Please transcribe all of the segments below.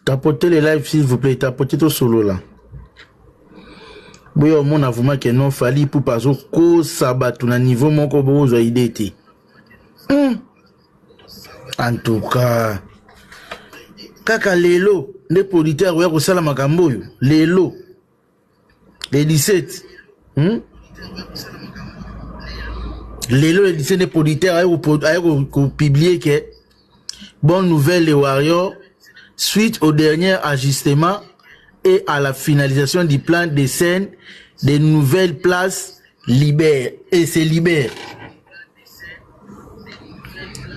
Tapotez les lives s'il vous plaît, tapotez tout solo là. Boyo mon avuma que non fali pour pas ko sabatu na niveau mon ko bozo idée. En tout cas, kaka lelo les producteurs ouais ko sala makambo yo. Lelo les 17 Lelo les 17 les producteurs a publié que bonne nouvelle les Warriors suite au dernier ajustement et à la finalisation du plan de scène, des nouvelles places libèrent et se libèrent.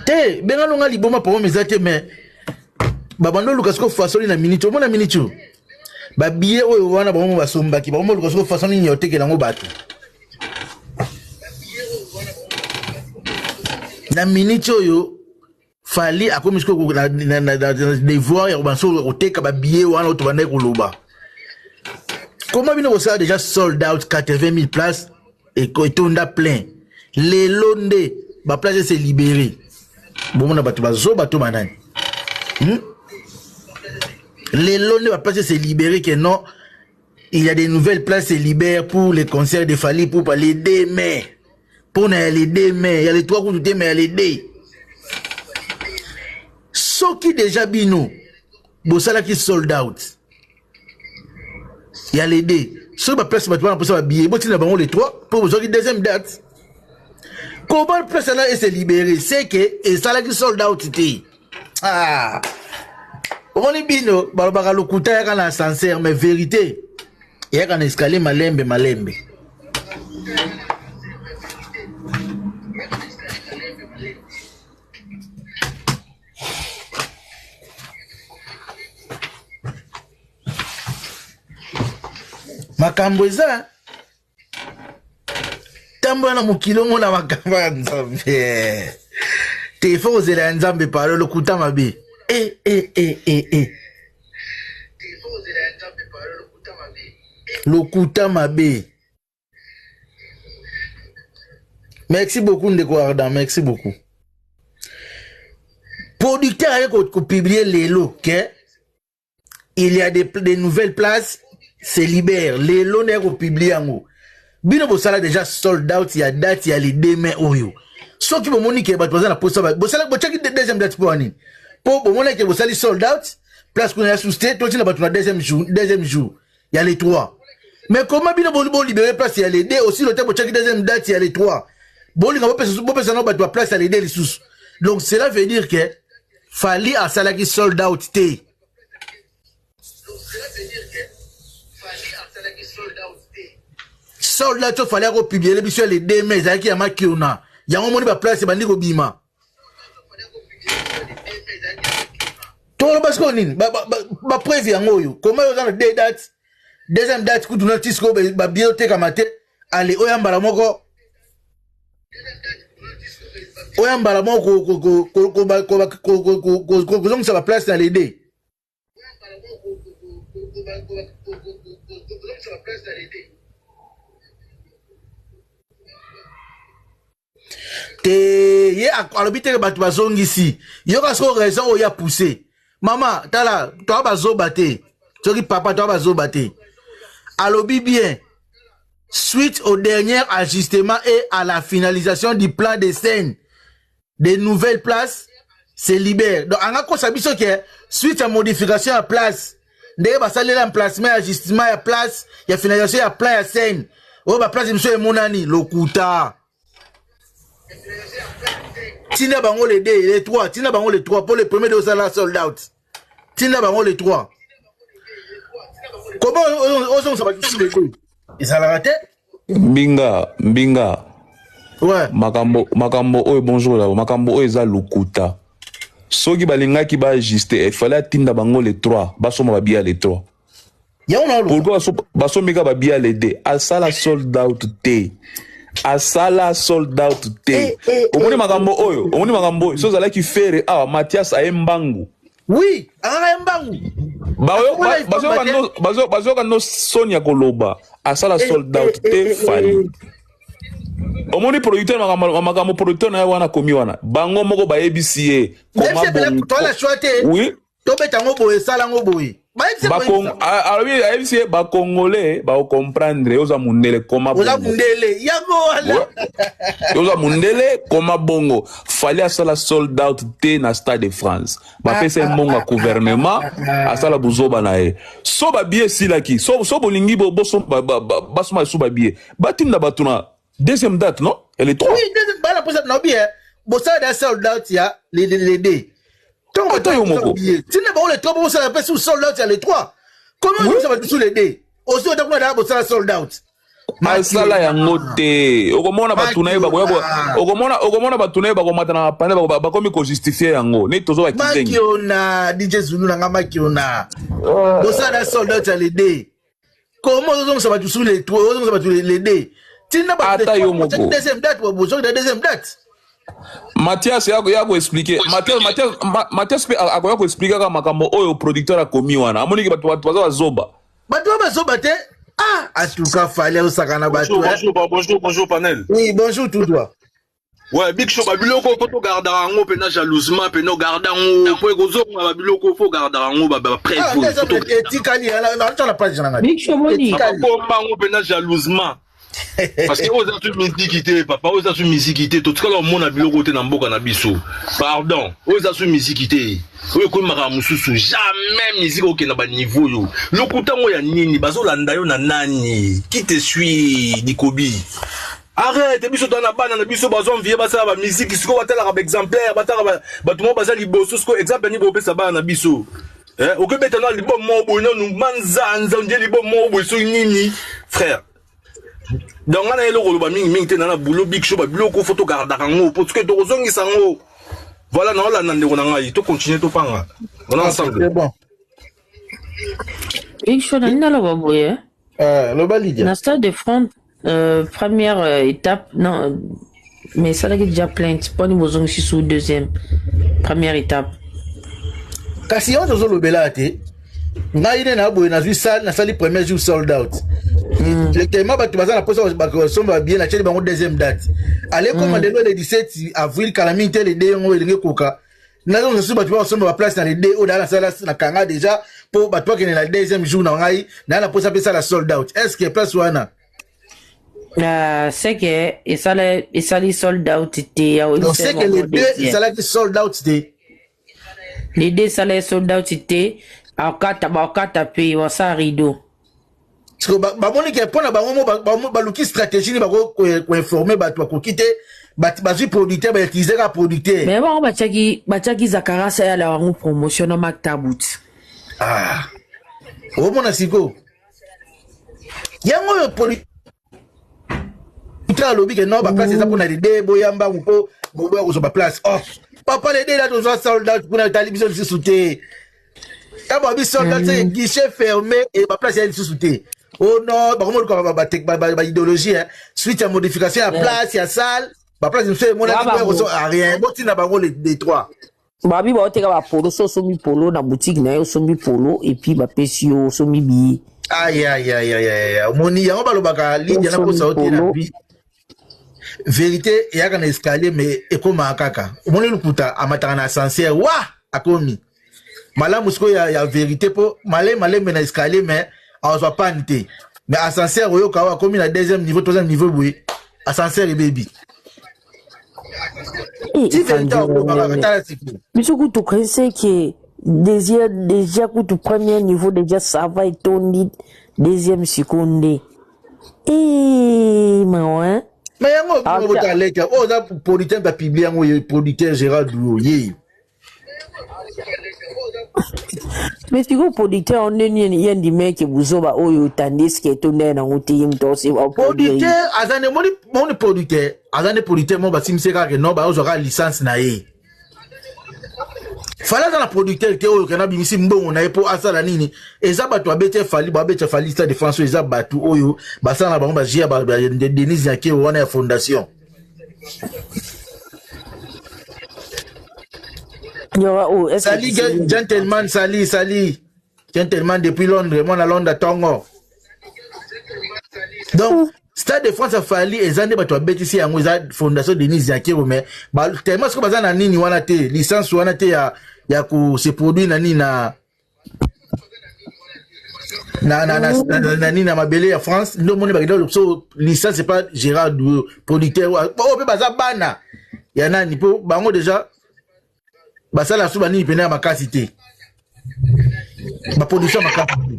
Te, benga longa liboma pa mes ate mais babando lukasko fasoni na minute, mona minute. Ba billet oyo wana ba mo basombaki, ba mo lukasko fasoni nyote ke nango bato. Na minute oyo fali akomisko na devoir ya banso oteka ba billet wana otobanda koloba. Comment bino ça déjà sold out 80 000 places et kotonda plein. Les londe ba place c'est libéré. Bon on a bato bazo bato manani. Les londe ba place c'est libéré que non il y a des nouvelles places c'est libérées pour les concerts de Fali pour les demain. Pour les demain, il y a les 3 coups de demain, il y a les dés. Ce qui déjà bino, Bossala qui sold out. Il y a les dés. Ce qui place maintenant pour ça billet, bon tu les 3 pour vous deuxième date. Comment le place là et se libérer, c'est que et ça là qui sold out était. Ah. On est bino, balobaka lokuta ya kana ascenseur mais vérité. Il y a un escalier malembe. Makambo eza tambo na mukilo mona makambo ya nzambe te fo ozela ya nzambe palo lokuta mabe lokuta mabe. Merci beaucoup Ndeko Ardan, merci beaucoup. Producteur a publié les lots que il y a des nouvelles places c'est libère. Les lots n'est publié en haut. Bino Bossala déjà sold out, il y a date, il y a les demain oyo. Sauf que Monique est basé la poste. Bossala Bochaki deuxième date pour année. Pour Monique est Bossali sold out, place qu'on a sousté, toi tu n'as pas ton deuxième jour. Il y a les 3. Mais comment Bino Bolibo libérer place, il y a les 2 aussi le temps Bochaki deuxième date, il y a les 3. Boli n'a pas besoin place, il y a les 2 les sous. Donc cela veut dire que Fali a Salaki sold out T. Sold out fallait republier les bisous les 2 mais avec ya makiona. Ya on moni ba place bandi ko bima. Toi parce qu'on nini ba preuve yango yo. Comment on a deux dates? Deuxième date ku tuna tisco ba bibliothèque amate allez oyambala moko. Oyambala moko ko ça va place dans les dés. Te ye alobite ke batu bazongisi yo ka so raison o ya pousser mama tala toi bazo baté soki papa toi bazo baté alobi bien suite au dernier ajustement et à la finalisation du plan de scène des nouvelles places se libèrent donc anga ko sabiso ke suite à modification à place ndenge basalela emplacement ajustement ya place ya finalisation ya plan ya scène o ba place monsieur monani lokuta Tina bango les 2, les 3, Tina bango les 3 pour les premiers de la sold out. Tina bango les 3. Comment on s'en va tous les coups? Et ça l'a raté? Mbinga. Ouais. Makambo oyo bonjour là, makambo oyo eza lokuta. Soki balinga ki ba ajuster, il fallait tinda bango les 3, basoma ba bia les 3. Ya on a pourquoi basomika ba bia les 2? Asala sold out T. Asala sold out T. Omoni makambo oyo, so zala ki faire Mathias Aembangu. Oui, Aembangu. Bazo kando Sonia Koloba. Asala sold out T Fali. Omoni producteur makambo producteur na wana komi wana. Bango moko ba ABCA. Comment bon. Toi la choité. Oui. tobeta ngo boye sala ngo boye ba Congolais ba comprendre oza mundele koma bongo oza mundele yango wala oza mundele koma bongo fallait asala sold out te na Stade de France ba pesa mbongo gouvernement asala buzoba na ye so ba billet silaki so bolingi bo so basuma so ba billet batinda batuna deuxième date non elle est 3 oui deuxième bala pour ça na bien bo ça da sold out ya les deux. Donc, tu n'as pas les trois, ça va sous sold out, il y a les trois. Comment ça va sous les deux? Aussi, on a besoin de sold out. Masala ya ngote. Okomona batunaye okomona batunaye bakomata na pane bakomi ko justifier yango. Ne tozo bakizengi. Makiona, DJ Zulu na makiona. Bossa da sold out, il y a les deux. Comment ça va sous les trois, ça va sous les deux? Tu n'as pas de deuxième date, ou besoin de deuxième date. Mathias yako expliquer Mathias pe akoyako expliquer kama makambo oyo producteur akomi wana amoni ke batu bazoba te en tout cas fallait osakana batu bonjour panel oui bonjour tout toi ouais big show babiloko ko to garder ngo pe na jalousement pe no garder ngo po ekozo ngo babiloko fo garder ngo ba prêt etikali na page na big show boni ko mbango pe na jalousement parce que aux autres musiquité papa aux autres musiquité tout cas le monde a biloko te na mboka na biso pardon aux autres musiquité oyo ko maka mususu jamais musique au na ba niveau yo lokutango ya nini bazolanda yo na nani qui te suit Nikobi arrête biso dans la bana na biso bazon vie basala ba musique siko batala ba exemplaire batala batumo bazali liboso siko exemple ni ko pesa bana na biso ok betana libo mo bono nu manzanza ndie libo mo boso nini frère. Donc on a le rôle mingi te na boulot big show ba biloko photo garda kango pour que to zongi sango voilà na la nande na ngai to continuer to panga on est ensemble c'est bon big show na lo baboye lo balidia na Stade de France première étape non mais ça là déjà plainte pas ni bozongi sous deuxième première étape kasi on zo lo belate ngai ne na boye na zui sal na sali premier jour sold out le tema batu bazana posa ba bien na cheli bango deuxième date allez commander le 17 avril calamité les deux ngo elinge koka na zo su batu ba somba ba place na les deux au dans la salle na kanga déjà pour batu qui na deuxième jour na ngai na posa pesa la sold out est-ce que place wana c'est que et ça les sold out te donc c'est que les deux ça la sold out te les deux ça les sold out te akata pe wasa rideau parce que bamoni ke pona bango baluki stratégie ni bako ko informer batu ko quitter bazu producteur ba utiliser ka producteur mais bon bachaki Zakara ça ya la wangu promotion na maktabut o mona siko yango producteur alobi ke no ba place ça pour na de boyamba ko boya ko so ba place papa les deux là to sold out pour na télévision sous-souté aba bi sold out c'est guichet fermé et ba place elle sous-souté. Oh non, bah idéologie, hein. Suite à modification à place, il y a salle, bah place nous fait mon rien. Bon, tu n'as pas les trois. Babi ba oteka ba polo so somi polo na boutique na yo somi polo et puis ba pesio somi bi. Aïe. Moni ya ba lo baka ligne na ko sa ote na bi. Vérité, il y a un escalier mais ekoma kaka. Moni lukuta amataka na ascenseur. Wa akomi. Malamu sko ya vérité po malé mais na escalier mais on va pas niter. Mais ascenseur oyo kawa comme na deuxième niveau, troisième niveau oui. Ascenseur et baby. Mais ce que tu connais que déjà que tu premier niveau déjà ça va être ton deuxième seconde. Maman. Mais yango ko ta leka o za producteur ba publier yango producteur Gérard Douye. Mais si vous producteur on est ni ndi mec buzoba oyo tandis que to na nguti mtosi wa producteur azane moni producteur mo ba simseka ke no ba ozora licence na ye. Fala za na producteur ke oyo kana bimisi mbongo na epo asala nini eza bato abete fali Stade de France eza bato oyo basana bango ba jia ba Denise Yake wana ya fondation. Sali gentleman sali gentleman depuis Londres mon à Londres tongo donc Stade de France a fallu ezande bato abeti yango eza fondation Denise Yake mais tellement ce que bazana nini wana te licence wana te ya ku se produit nani na mabele ya France ndo moni bakida so licence c'est pas Gérard Doué producteur o pe baza bana ya nani po bango déjà basala so bani pena makasi te ba production makasi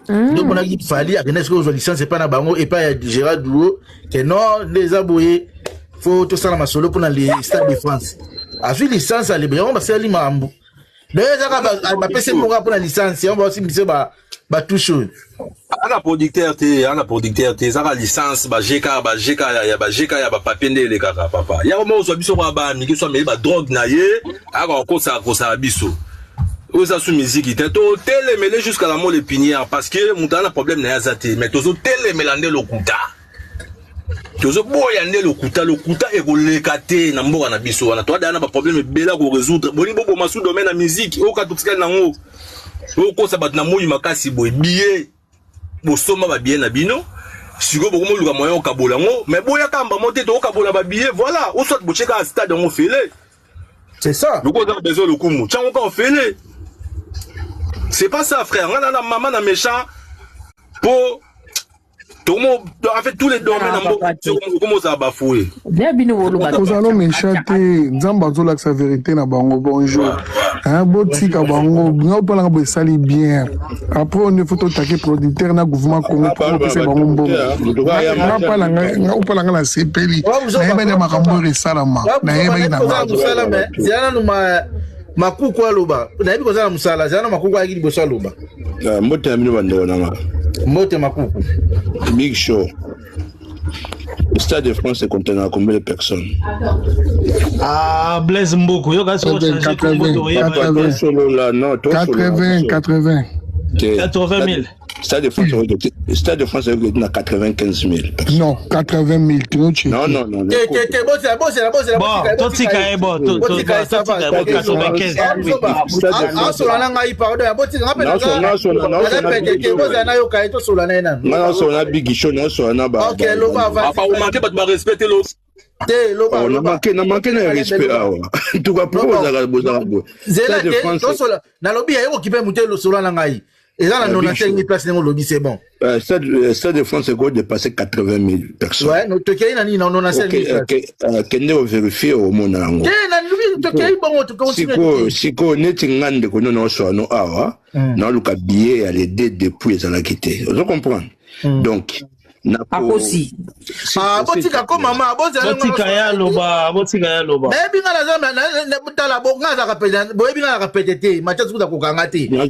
donc on a dit fallait à connaître que licence c'est pas na bango et pas Gérard Doué que non les aboyés faut tout ça na masolo pour les stades de France a vu licence à libéron ba sali mambo d'ailleurs ça ba pese pour la licence on va aussi miser ba touche ana producteur te ça la licence ba GK ya ba papier ndele kaka papa ya mo so biso kwa ba miki so me ba drogue na ye aka ko sa biso oza sous musique te to telemele jusqu'à la mole pinière parce que mutana problème na ya zate mais tozo telemela nde lokuta tozo boya nde lokuta e koleka te na mboka na biso wana to dana ba problème bela ko résoudre boni bobo masu domaine na musique o ka tutika nango o ko sa bat na moyi makasi boy billet bo soma ba billet na bino siko boko mo luka moyen o kabola ngo mais boya kamba monter to kabola ba billet voilà o soit bocheka à stade on fele c'est ça le ko da besoin le kumu tchango ka fele. C'est pas ça, frère. On a la maman na méchant pour en fait tous les domaines comment ça bafoué. Nous allons méchanter Nzamba zola sa vérité na bango bonjour. Un beau tic à bango, nous pas la sali bien. Après on faut attaquer producteur na gouvernement Congo pour c'est bango bon. On pas la CPI. Na yeba na makambo resalama. Na yeba na makuku aloba na yebi kozala musala zana makuku aki liboso aloba mbote amino bando nanga mbote makuku Big Show. Le Stade de France est contenant à combien de personnes? Ah, Blaise Mboko, yo gaso changer 80 000. Stade de France est à 95 000. Non, 80 000. Non. Bon, toi, tu es bon. Tu 95. c'est bon. Stade de France est dépassé 80 000 personnes. Ouais, nous te vérifier au monde. Si on est en train de billet à l'aider depuis les années quitté. Vous comprenez? Donc, Akosi. Botika ko mama, botika ya loba. Mais binga la zamba na butala bo ngaza kapela, bo binga la kapetete, matatu kuda kokanga te. Non,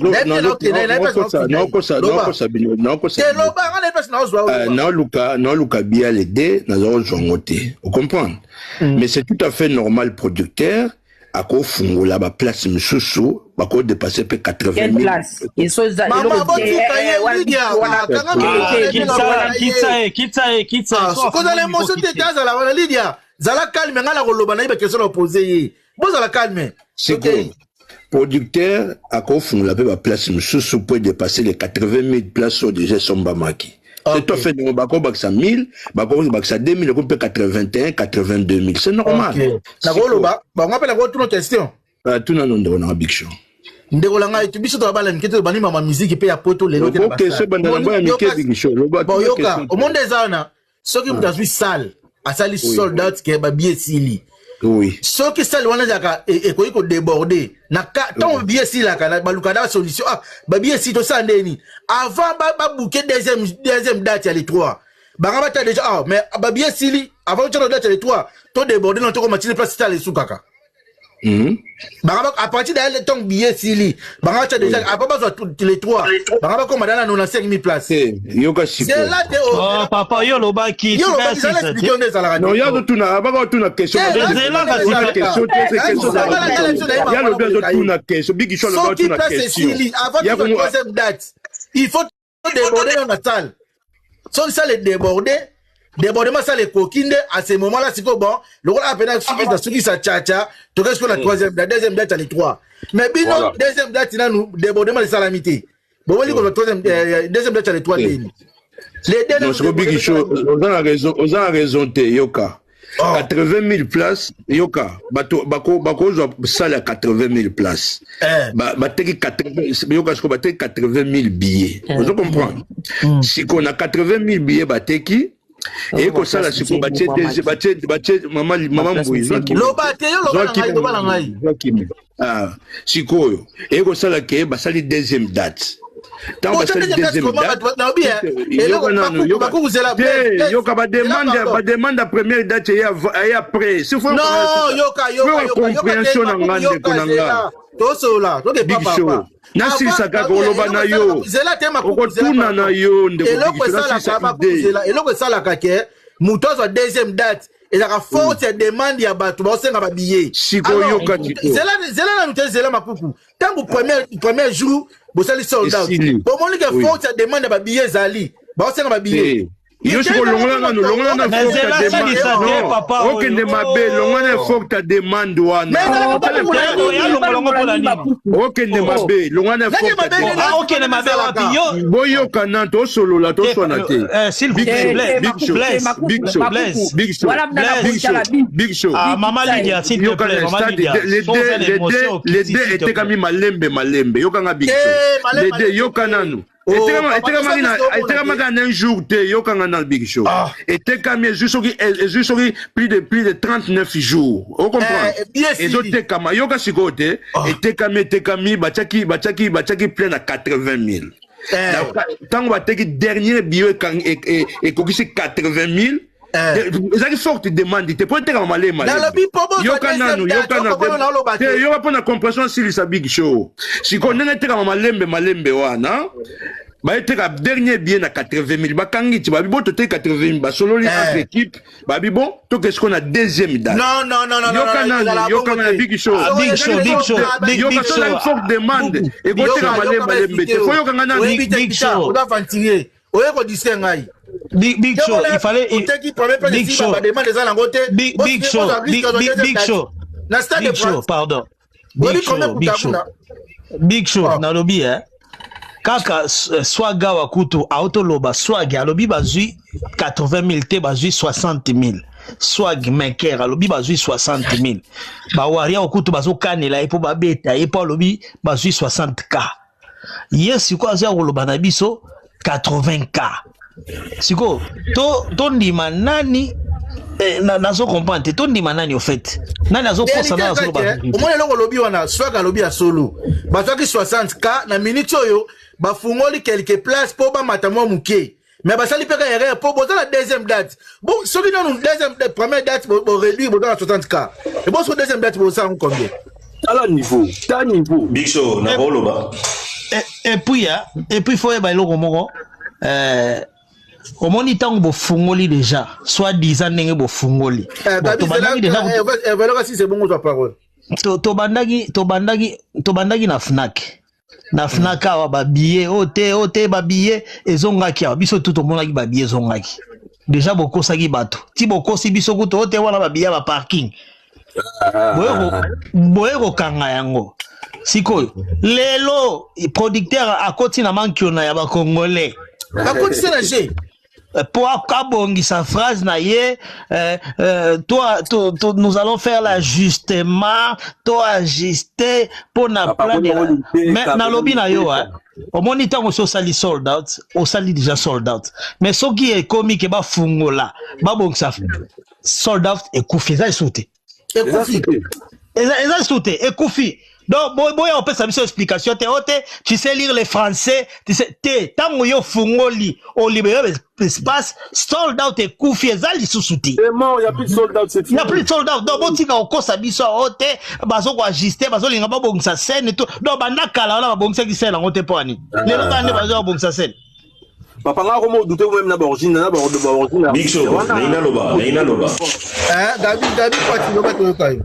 Luka bien l'aider, na zo zongote. Vous comprenez? Mais c'est tout à fait normal producteur à quoi fungo là ba place msusu ba ko dépasser pe 80 000. Quelle place? Ils sont maman botika ye Lydia. Kitsa. Ko dans l'émotion te taza la wana Lydia. Zala calme ngala ko loba na iba question opposé. Bo zala calme. C'est quoi? Producteur à quoi fungo là ba place msusu pour dépasser les 80 000 places au déjà Sombamaki. C'est tout fait de bako baksa 1000, bako baksa 2000, on peut 81, 82 000. C'est normal. Nakoloba, ba on appelle la question. Tout na non na Big Show. Ndeko langa itu biso to bala miketo bani mama musique pe ya poto lelo te ba. OK, c'est banda ba miketo Big Show. Bon yoka, au monde ezana, soki muta suis sale, asali soldat ke ba biye sili. Oui. Soki sale wana jaka e ko iko déborder. Na ka ton biye sila kana baluka da solution. Ah, ba biye si to sa ndeni. Avant ba bouquet deuxième date ya les 3. Ba ngaba déjà ah mais ba biye sili avant tu date ya les 3, to déborder non to ko matine place ta les sous kaka. À partir de là, ton billet sili. Déjà, après les 3. Comme madame, on a 5 000 places. C'est là, oh, papa, yo lo ba ki. Non, y a de tout na, pas tout na question. Y a le bien de tout na question. Big Show le tout na question. Avant la troisième date, il faut déborder dans la salle. Sans ça, les déborder. Débordement ça les coquines à ce moment là c'est que bon le rôle appelle qui ça tcha tu restes la troisième la deuxième date les 3 mais bino deuxième date là nous débordement les salamité bon on dit que la troisième deuxième date les 3 les deux non c'est Big Show on a raison te yoka 80 000 places, yoka, bako salle à 80 000 places. Bateki 80 000 billets. Vous comprenez? Si on a 80 000 billets, bateki, et que ça, là, si on battait, maman Mbouy, si on et que ça, là, c'est la deuxième date. Tant que c'est la deuxième date, demande la première date et après. Si vous compréhension, Big Show. Nasi saka koloba na yo. Okotuna na yo ndeko. Eloko sala kake mutozo deuxième date. Et la force demande ya bato ba senga ba billet. Sikoyo kati. Zela na muteze zela mapuku. Tango premier jour bo sali sold out. Bo moni ke force demande ba billet zali. Ba senga ba billet. Yo siko longola na papa. OK ne mabe longola faut ta demande wana. OK ne mabe longola faut. OK ne mabe wapi yo. Boyo kana to solo la to sona te. S'il vous plaît, Big Show. Ah maman Lydia s'il te plaît, maman Lydia. Les deux étaient comme malembe. Yo kanga Big Show. Les deux yo kana nous. Et un jour, Big Show. Et juste plus de 39 jours. Vous comprenez? Et d'autres Tekama, Yoka Sikote, et Tekami, Bachaki plein à 80 000. Tant qu'on va te dernier billet et qu'on 80 000. Ils ont forte demande. Tu peux te ramener mal. Yo va prendre compréhension sur sa Big Show. Si on est te malembe wana. Bah était la dernier bien à 80 000. Bah kangi tu vas bon te 80 000. Bah solo les équipe. Bah bon tout qu'est-ce qu'on a deuxième date. Non. Yo kana Big Show. Big Show. Yo kana forte demande. Et bon te ramener malembe. Faut yo kana Big Show. On va fantirer. Oye ko distingue. Big Show, il fallait Big Show. Big Show, pardon. Big Show, na lobby hein. Kaka swaga wakutu autoloba swag alobi bazui 80 000 te bazui 60 000. Swag maker alobi bazui 60 000. Ba waria wakutu bazo kanela epo babeta epo alobi bazui 60K. Yes quoi za oloba na biso 80K. Siko, to ndima nani nazo comprendre to ndima nani au fait. Nani nazo concernant nazo ba. Au moins le lobby wana swag lobby a solo. Ba swag 60K na minute oyo ba fungoli quelques places pour ba matamo muke. Mais ba sali peka erreur pour boza la deuxième date. Bon, ceux qui ont une deuxième date, première date pour réduire boza 60K. Et bon sur deuxième date pour ça on combien? À niveau. Big Show na boloba. Et puis faut y ba loko moko. Au moni tango bo fungoli déjà soit 10 ans ndenge bo fungoli to bandaki déjà si c'est bon ta parole to bandaki na FNAC awa ba billet ote ba billet ezongaki awa biso tout omonaki ba billet ezongaki déjà bokosaki bato ti bokosi biso kuto ote wana ba billet ba parking boyeko kanga yango sikoyo lelo producteur akoti na mankiona ya ba congolais pour kabongi sa phrase na ye nous allons faire l'ajustement toi ajuster pour na plan mais na lobby na yo au moniteur on sali sold out on sali déjà sold out mais ce qui est comique ba fungola ba bongi sa sold out et koufi ça sauté et sauté et koufi. Donc, on peut savoir cette explication. Tu sais lire les français. Tu sais, tant yo fungoli, on libère l'espace, sold out et koufi, zali sous-souti. C'est mort, il n'y a plus de sold out cette fois. Il n'y a plus de sold out. Donc, bon, tika, on cause abisso, ote, baso ko ajuster, baso linga ba bon sa scène et tout. Donc, bandaka la, on a bon sa qui scène, on te poni. Les gens ont baso bon sa scène. Papa, là, comment douter même na origine, na origine. Big Show, Naina Loba. Gabi, quoi tu loba to kai.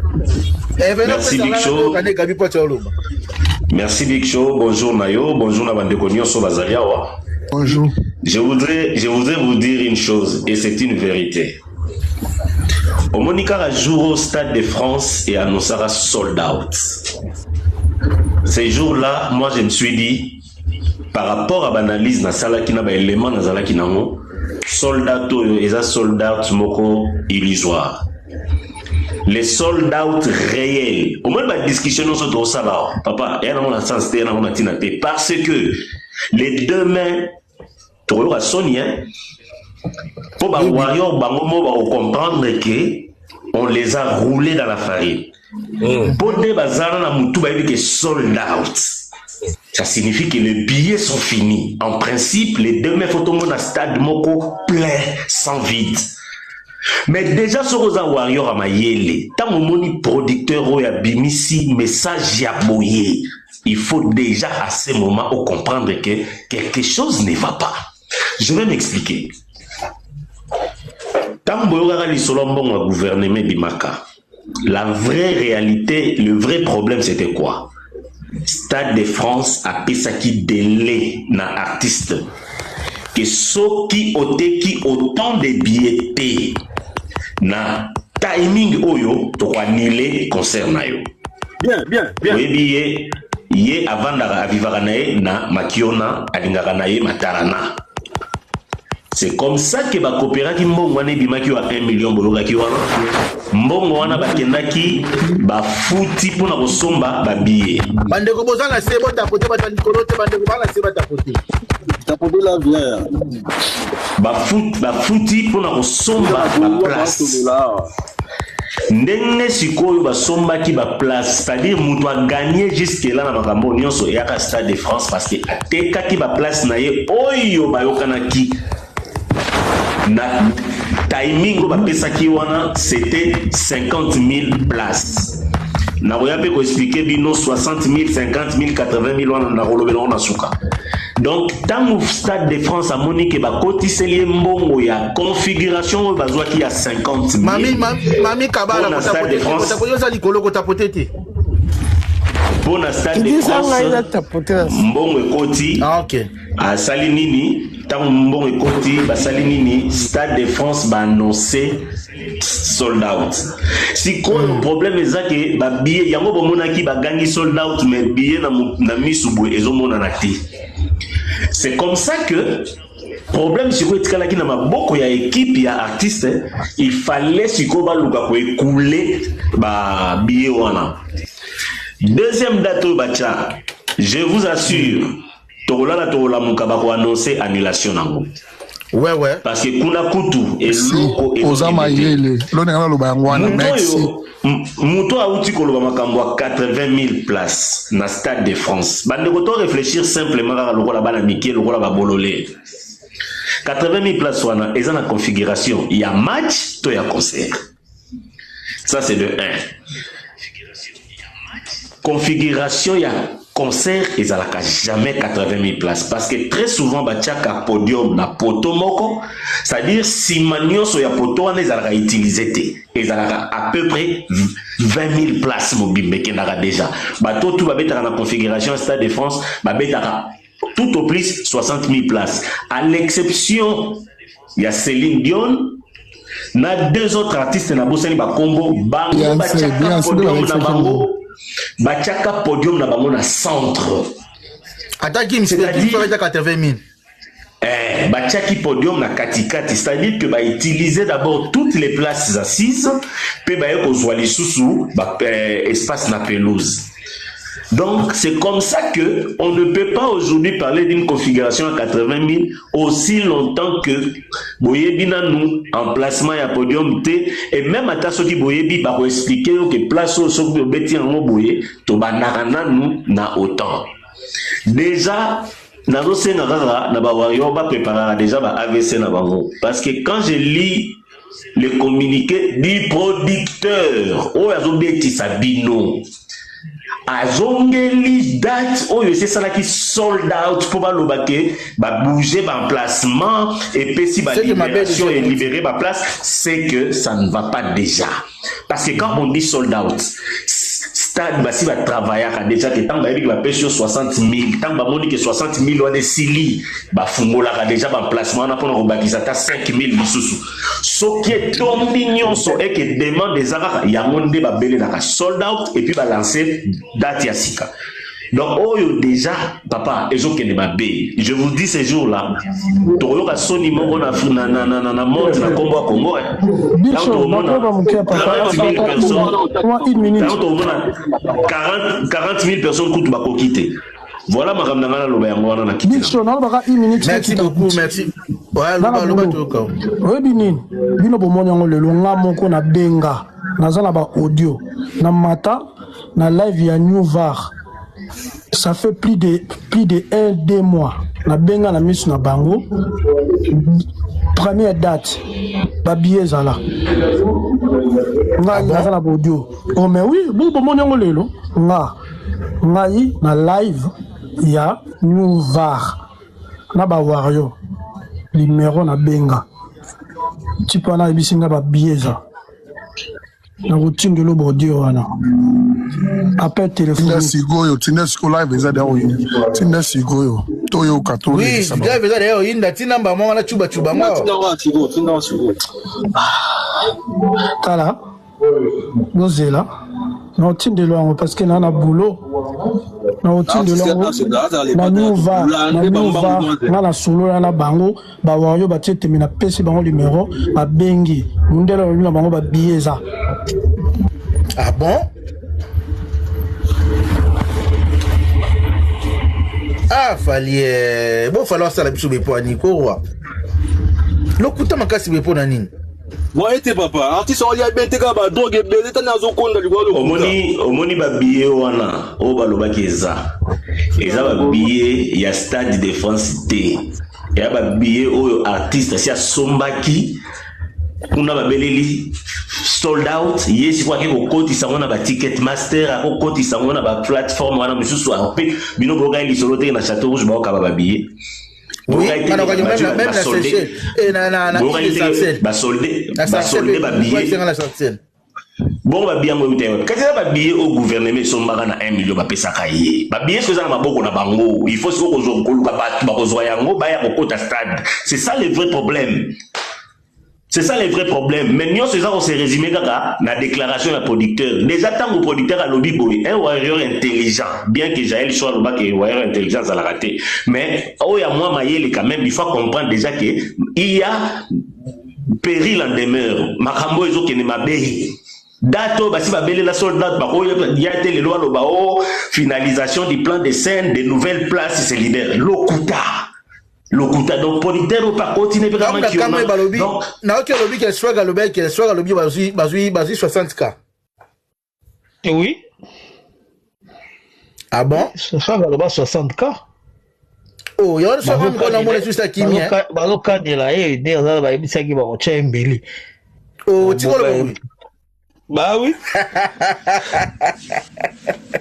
Merci Big Show. Merci Big Show. Bonjour Nayo. Bonjour Nabandeko Nyonso Bazaliawa. Bonjour. Je voudrais vous dire une chose et c'est une vérité. Au Monica jour au Stade de France et à Nosara sold out. Ces jours-là, moi je me suis dit par rapport à l'analyse na salaki na ba élément na zalaki nango sold out et ça sold out moko illusoire. les sold out réels. Au moins, la discussion, nous sommes au salaire. Papa, il y a un sens, il y a un matinate. Parce que les deux mains, tu vois, Sonia, pour les warriors, on va comprendre que on les a roulés dans la farine. Pour les bazars, on a dit que sold out. Ça signifie que les billets sont finis. En principe, les deux mains photos dans le stade Moko plein, sans vide. Mais déjà sur Rosa Warrior à Mayele, tant mon producteur ou bimisi message yaboye, il faut déjà à ce moment comprendre que quelque chose ne va pas. Je vais m'expliquer. Tant que les Solomon a gouvernement Bimaka, la vraie réalité, le vrai problème c'était quoi? Stade de France a pesaki délai na artiste que ceux qui ont autant de billets na timing oyo to annuler concert na yo. Bien. Oui, yé avant à vivre na makiona alingaka na ye matarana. C'est comme ça que ba coopéra ki mbongo wana bimaki wa 1 million bologa ki wana. Mbongo wana bakendaki ba futi pona kosomba ba billet. Bande ko bozana sebo tapote ba likolo te bande ko bana sebo tapote. Tapote la bien. Ba futi pona kosomba ba place. Ndenge sikoyo basombaki ba place, c'est-à-dire mutu a gagné jusque là na makambo nyonso ya ka Stade de France parce que atekaki ba place na ye oyo bayokanaki na timing ba pesaki wana c'était 50 000 places. Na roya pe ko expliquer bino 60 000, 50 000, 80 000 wana na rolobela wana suka. Donc, tant au Stade de France à Monique, bah, côté c'est mbongo ya configuration bazwa qui a 50 000. Mami Kabala, pour Stade de France. Pour le Stade de France, mbongo ekoti. Ah ok. À Salinini, tant mbongo ekoti, ba Salinini, Stade de France ba annoncé sold out. Si quoi le problème est que ba billet yango bomonaki ba gangi sold out mais billet na misubwe ezomona na ti. C'est comme ça que problème si vous êtes là na maboko ya équipe ya artiste, il fallait si ko ba luka ko écouler ba billet wana. Deuxième date bacha, je vous assure, Togola Mukaba ko annoncer annulation nango. Ouais. Parce que kuna kutu et loko et Ozama yele, l'on lo bangwana merci. Muto a outi ko lo makambo 80 000 places na Stade de France. Bande ko to réfléchir simplement à lokola bana Mickey, lokola ba bololé. 80 000 places wana eza na configuration, il y a match, to ya concert. Ça c'est de 1. Configuration, il y a concert, ils n'ont jamais 80 000 places. Parce que très souvent, bachaka podium na poto moko, c'est-à-dire si magnon so ya poto, ils ont utilisé. Ils ont à peu près 20 000 places mobile qui n'a déjà. Bato tout va mettre dans la configuration Stade de France, va mettre tout au plus 60 000 places. À l'exception, il y a Céline Dion. Na deux autres artistes na Bosani ba Congo, bango bachaka podium na bango. Bachaka podium na bango na centre. Attaque monsieur 80 000. Bachaki podium na katikati, c'est-à-dire que ba utiliser d'abord toutes les places assises, puis ba yeko zwa lisusu ba espace na pelouse. Donc c'est comme ça que on ne peut pas aujourd'hui parler d'une configuration à 80 000 aussi longtemps que boyebi na nous emplacement ya podium T et même à tasoki boyebi ba ko expliquer que place au soki beti en boye to banana nous na autant. Déjà nazo senga kaka na ba warrior ba préparer déjà ba AVC na bango parce que quand je lis le communiqué du producteur o yazo beti sabino azongeli date oyo c'est ça là qui sold out pour balobake ba bouger ba emplacement et puis si ba libération et libérer ba place c'est que ça ne va pas déjà parce que quand on dit sold out Stade bah si va travailler déjà que tant ba yebi ba pêche 60 000 tant ba moni que 60 000 wana sili ba fungola déjà ba emplacement na pona robakisa ta 5 000 lisusu so qui est tombi nyonso et que demande des arara ya monde ba belé na sold out et puis ba lancer date ya sika Donc, déjà, papa, je vous dis ces jours-là, tu as sonné mon na monte na Congo à Congo. Là, tu as 40 000 personnes qui ont quitté. Voilà ma ramnanga loba yango na kiti. Merci beaucoup, merci. Ouais, loba toko. Oui binin. Bino bomoni yango lelo nga moko na benga. Nazala ba audio. Na mata na live ya New Var. Ça fait plus de 1-2 mois. Na benga na misu na bango. Première date. Babiye zala. Nga nazala ba audio. Oh mais oui, bon bomoni yango lelo. Ngai na live ya New Var na ba wario numéro na benga tipo na bisinga ba bieza na routine de l'obodio wana appel téléphone sigoyo tinda siko live eza dawo tinda sigoyo toyo katolo oui live eza dawo inda tinda mba mwa na chuba ngo tinda sigo tala nozela na routine de l'ango parce que na boulot na routine de l'ango na nouva na solo na bango ba wayo ba tete mina pesi bango numéro ba bengi mundela na bango ba bieza. Ah bon? Ah fallait bon falloir ça la biso bepo aniko roi lokuta makasi bepo na nini. Moi était papa, artiste on y a bien teka ba drogue belé ta nazo konda ligolo. Omoni ba billet wana o baloba keza. Eza ba billet ya Stade de France T. Ya ba billet o artiste si asombaki kuna ba beleli sold out yesi kwa ko koti sangona ba ticket master ako koti sangona ba platform wana mususu ape bino boga ili solote na Château Rouge ba ka ba billet. Oui, même la séchelle et na soldé ba billet bon ba billet ngo te kati ba billet au gouvernement sombaka na 1 million ba pesa kaye ba billet soza na maboko na bango il faut se ko zo koluka ba kozwa yango ba ya kokota stade. C'est ça le vrai problème. C'est ça le vrai problème. Mais nous, c'est ça qu'on s'est résumé dans la déclaration d'un producteur. Déjà, tant que producteur a lobby boy, un warrior intelligent, bien que Jaël soit le bac et warrior intelligent, ça l'a raté. Mais, oh, il y a moi, Maïel, quand même, il faut comprendre déjà qu'il y a péril en demeure. Makambo, ils ont qu'il m'a béri. Dato, bah, si va bêler la soldat, bah, il y a été les lois, finalisation du plan de scène, des nouvelles places, c'est libéré. Lokuta. Donc producteur par continuer vraiment qui donc na aucun lobby qui soit galobé qui soit lobby basé 60K. Et oui. Ah bon? Ça fait galobé 60K. Oh, il y a ça même qu'on a monté juste à Kimi. Balo kanela eh ne za ba ibisa ki ba ocha mbeli. Oh, tu vois le bah oui.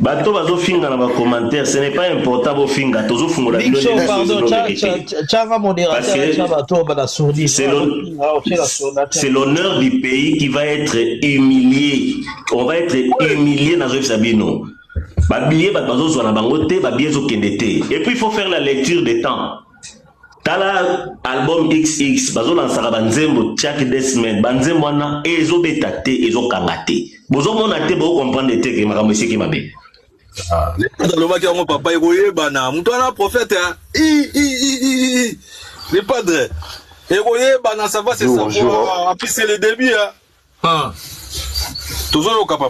Bato bazo finga na ba commentaire, ce n'est pas important bo finga, tozo fungo la vidéo. Pardon, chava modérateur bato ba la sourdine. C'est l'honneur du pays qui va être humilié. On va être humilié dans Joël Sabino. Ba billet ba bazo zo na bango te, ba billet zo kendete. Et puis il faut faire la lecture des temps. Tala album XX bazo lansaka banzembo chaque 2 semaines banzembo wana ezo betate ezo kangate bozo mona te bo comprendre te ke makambo esiki mabe dans le bac mon papa ekoyeba na mutu ana prophète les padres ekoyeba na ça va c'est ça puis c'est le début hein toujours au papa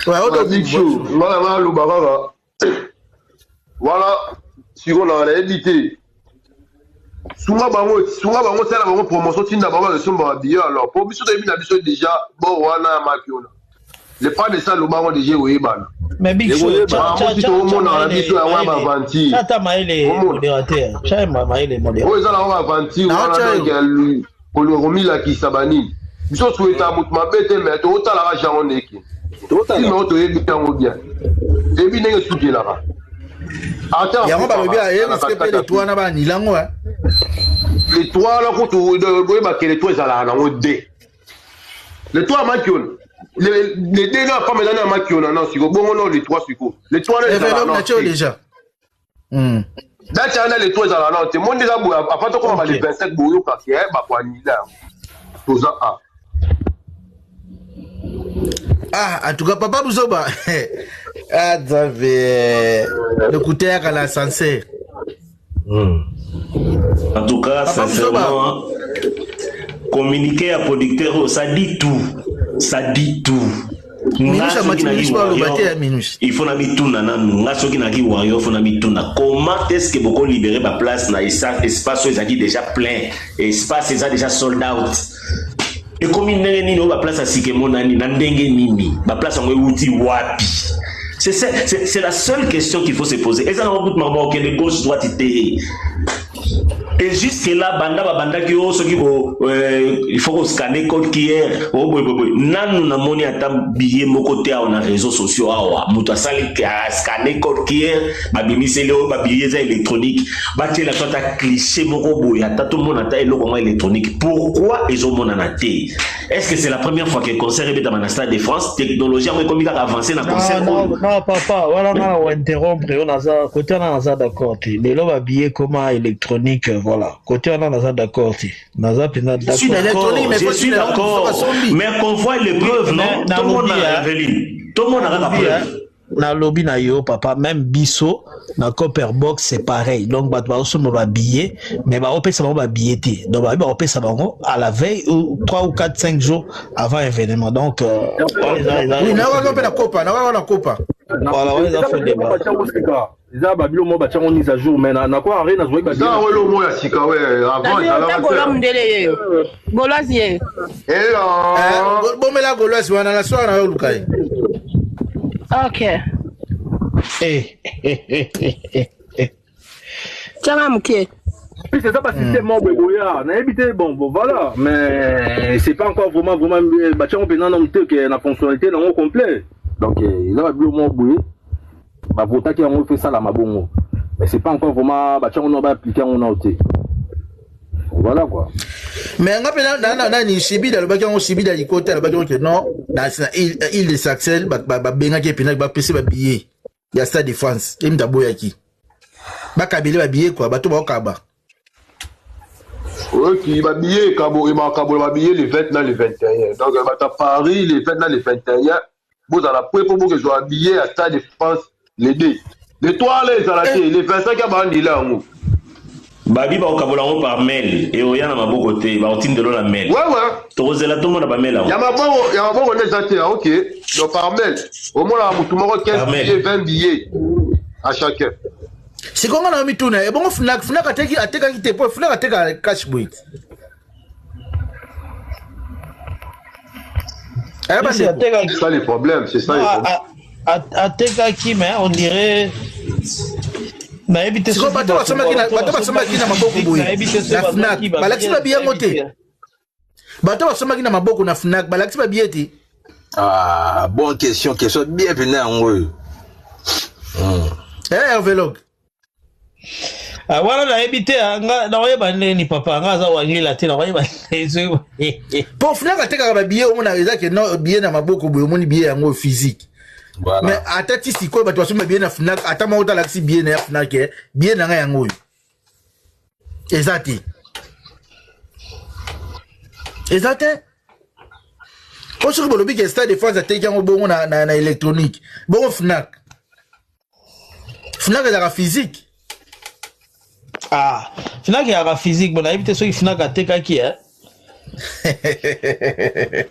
ouais on dit chaud mala lo baba. Voilà, si on a l'édité. Souvent, c'est la promotion de la sombre habillé. Alors, pour biso de biso déjà, bon, on a makiona. Les pas de ça, le baron déjà, oui, ban. Mais Big Show, Chata Maël modérateur. Chata Maël modérateur. Oui, ça, on va vantir, on a remis la qui s'abani. Biso souhaite à mout ma bête, mais tout à la jaronne. Tout à la bien. Et bien, il est là. Il y a un peu de toi là-bas, ni là, moi. Les toits, là, quand tu veux les toits, ils ont dé. Les toits, Makion. Les dés, là, pas maintenant, Makion, non, si vous bon, les toits, c'est quoi. Les toits, là, ils ont déjà. Là, les toits, ils ont c'est mon déjà, après, tu commences à les 27 boulots, parce qu'il y a un quoi, ni là. Tout ça, Ah, en tout cas, Papa Bouzoba. Ah, le côté à l'ascenseur. En tout cas, Papa sincèrement, communiquer à producteur, ça dit tout. Ça dit tout. Minouche a Matinouche par le bâté à Minouche. Il faut nami tout nana nous ceux qui n'aki warrior faut nami tout na comment est-ce que beaucoup libérer ma place na espace où ils déjà plein espace ils déjà sold out et comme il n'est ni ma place à Sikemo nani na ndenge nini ma place en outil wapi c'est la seule question qu'il faut se poser et ça n'a pas beaucoup que les gauche droite était et jusque là banda qui oh ceux qui il faut scanner code QR oh boy nanu na moni ata billet moko te on a réseaux sociaux awa muto sali scanner code QR ba bimisele o ba billet électronique ba tela tota cliché moko boy ata tout le monde ata eloko mo électronique pourquoi ils ont mon anaté est-ce que c'est la première fois que concert est dans le Stade de France technologie a comme il a avancé dans concert non papa voilà on interrompre on a ça côté on a ça d'accord les lots ba billet comment électronique voilà côté on a ça d'accord naza pena d'accord je suis d'accord mais qu'on voit les preuves non tout le monde a révélé tout le monde a la preuve na lobby na yo papa même biso na Copper Box c'est pareil donc ba so mo ba billet mais ba opesa ba billet donc ba opesa bango à la veille ou 3 ou 4 5 jours avant l'événement donc oui na wa na copa voilà ouais ça fait débat za babilo mo ba tchango mise à jour mais na quoi rien na zo ba ça ouais le mot ya sika ouais avant la gola mundele golazie bon mais la golazie wana la soir na lukai. Ok. Tiens, Mouké. Puis c'est ça parce que c'est mon Boya. On a évité, bon, voilà. Mais c'est pas encore vraiment, bâtiment pénal non plus que la fonctionnalité non complet. Donc, il a vu mon Boya. Bah, voter qui a fait ça là, ma bongo. Mais c'est pas encore vraiment, bâtiment on va appliquer en auté. Voilà quoi. Mais on a ni Chibi dans le bac on Chibi dans le côté le bac que non dans île de Saxel ba benga qui pina ba pc ba billet il y a Stade de France et mtaboya qui ba kabile ba billet quoi ba to ba kaba OK ba billet kabo et ba billet les 20 dans les 21 donc ba ta Paris les 20 dans les 21 vous à la pour que je sois habillé à Stade de France les deux les trois les à la les 25 ba ndila ngo Babi ba okabola par mail et oya na maboko te ba otinde lo la mail. Ouais. Tozela to mona ba mail là. Ya maboko ne zate OK. Donc par mail. Au moins la mutu moko 15 billets 20 billets à chacun. C'est comment on a mis tout na et bon fnak ateka ki te po fnak ateka cash boy. C'est ça les problèmes, c'est ça les problèmes. Ateka ki mais on dirait na ebite so bato basoma kina maboko boye na Fnac balakisi ba biye mote bato basoma kina maboko na Fnac balakisi ba biye te ah bonne question bien venue en eux Hervelog ah voilà na ebite nga na oyeba nini papa nga za wangila te na oyeba ezo pour Fnac ateka ba biye on a ezaki no biye na maboko boye moni biye yango physique. Voilà. Mais atati siko bato basoma bien na Fnac atama ota laksi bien na Fnac bien na nga yango ezati ko sur bolobi que Stade de France ateki yango bongo na électronique bongo Fnac ezaka physique ah Fnac ezaka physique bon ayebite soki Fnac atekaki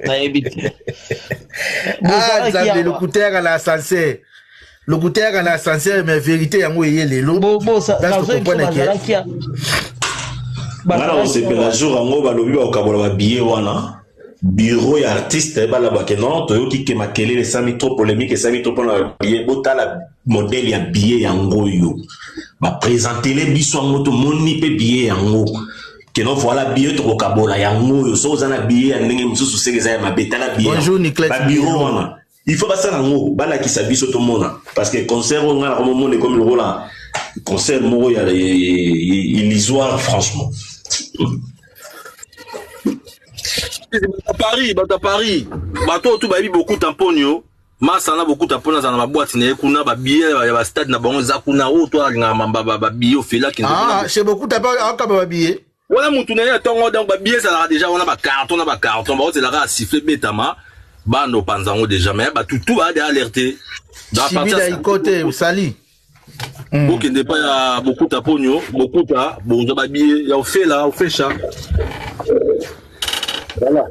na ebite ah Zambé le couteur à l'ascenseur mais vérité yango yele lo bon ça voilà on se perd jour en ba lobi ba okabola ba billet wana bureau ya artiste ba la ba que non to ki ke makele les sami trop polémique et sami trop pour la billet botala modèle ya billet yango yo ba présenter les biso moto moni pe billet yango que non voilà billet to kabola yango yo so za na billet ya ndenge mususu sekeza ya mabeta la billet bonjour Nicolas ba bureau wana il faut pas ça nango bala ki sa biso to mona parce que concert on a comme monde comme le rôle concert mo ya l'histoire franchement à Paris bato tout babi beaucoup tamponio masana beaucoup tampona za na maboîte na kuna ba billet ya ba stade na bango za kuna o to nga ba billet ofela ki ah c'est beaucoup tampona aka ba billet wala mutu na ya tongo donc ba billet ça déjà on a ba carton ba c'est la siffler betama bando panzango déjà mais bah tout va alerté dans partir côté sali pour qu'il n'est pas beaucoup de pognon beaucoup de bon il y a fait là on fait ça voilà